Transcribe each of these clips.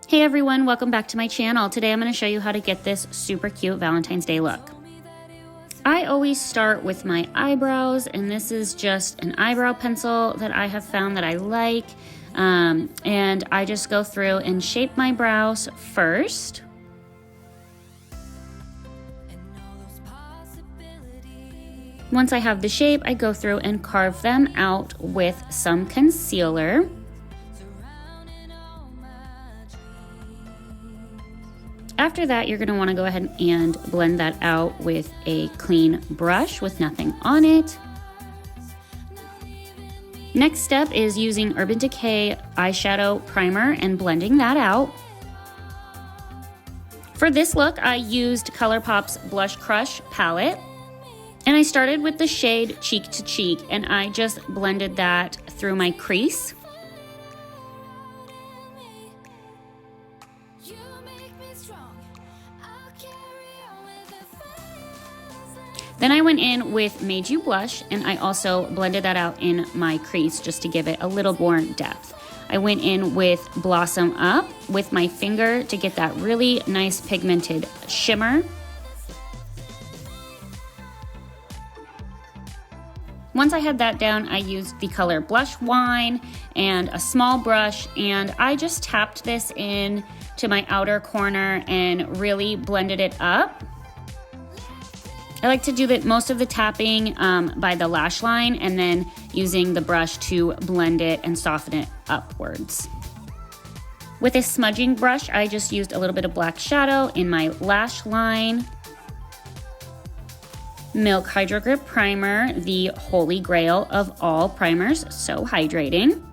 Hey everyone, welcome back to my channel. Today I'm going to show you how to get this super cute Valentine's Day look. I always start with my eyebrows, and this is just an eyebrow pencil that I have found that I like. And I just go through and shape my brows first. Once I have the shape, I go through and carve them out with some concealer. After that, you're going to want to go ahead and blend that out with a clean brush with nothing on it. Next step is using Urban Decay eyeshadow primer and blending that out. For this look, I used ColourPop's Blush Crush Palette. And I started with the shade Cheek to Cheek, and I just blended that through my crease. Then I went in with Made You Blush, and I also blended that out in my crease just to give it a little more depth. I went in with Blossom Up with my finger to get that really nice pigmented shimmer. Once I had that down, I used the color Blush Wine and a small brush, and I just tapped this in to my outer corner and really blended it up. I like to do most of the tapping by the lash line and then using the brush to blend it and soften it upwards. With a smudging brush, I just used a little bit of black shadow in my lash line. Milk Hydro Grip Primer, the holy grail of all primers, so hydrating.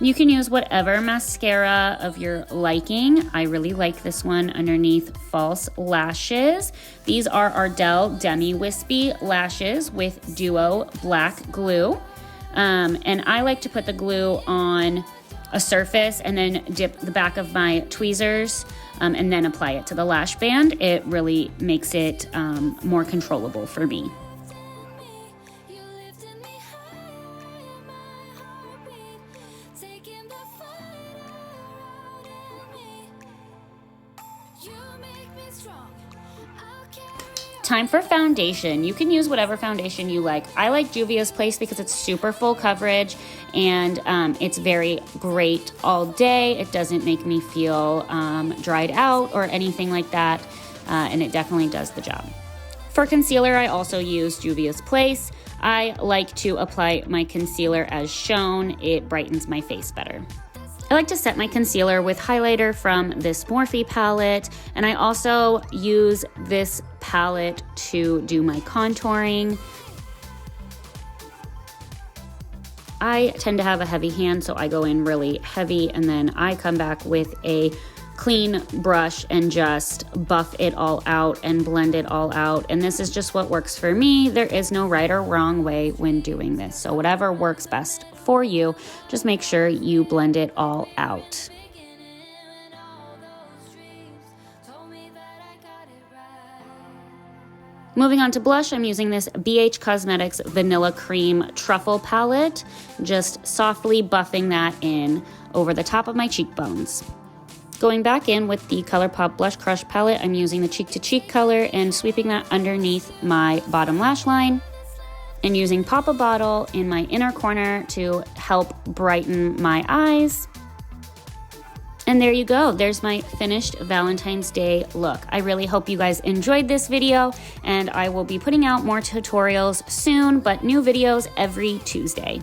You can use whatever mascara of your liking. I really like this one underneath false lashes. These are Ardell Demi Wispy lashes with Duo Black Glue. And I like to put the glue on a surface and then dip the back of my tweezers and then apply it to the lash band. It really makes it more controllable for me. Time for foundation. You can use whatever foundation you like. I like Juvia's Place because it's super full coverage and it's very great all day. It doesn't make me feel dried out or anything like that, and it definitely does the job. For concealer, I also use Juvia's Place. I like to apply my concealer as shown. It brightens my face better. I like to set my concealer with highlighter from this Morphe palette, and I also use this palette to do my contouring. I tend to have a heavy hand, so I go in really heavy, and then I come back with a clean brush and just buff it all out and blend it all out. And this is just what works for me. There is no right or wrong way when doing this. So whatever works best for you, just make sure you blend it all out. Moving on to blush, I'm using this BH Cosmetics Vanilla Cream Truffle Palette, just softly buffing that in over the top of my cheekbones. Going back in with the ColourPop Blush Crush Palette, I'm using the Cheek to Cheek color and sweeping that underneath my bottom lash line and using Pop a Bottle in my inner corner to help brighten my eyes. And there you go. There's my finished Valentine's Day look. I really hope you guys enjoyed this video, and I will be putting out more tutorials soon, but new videos every Tuesday.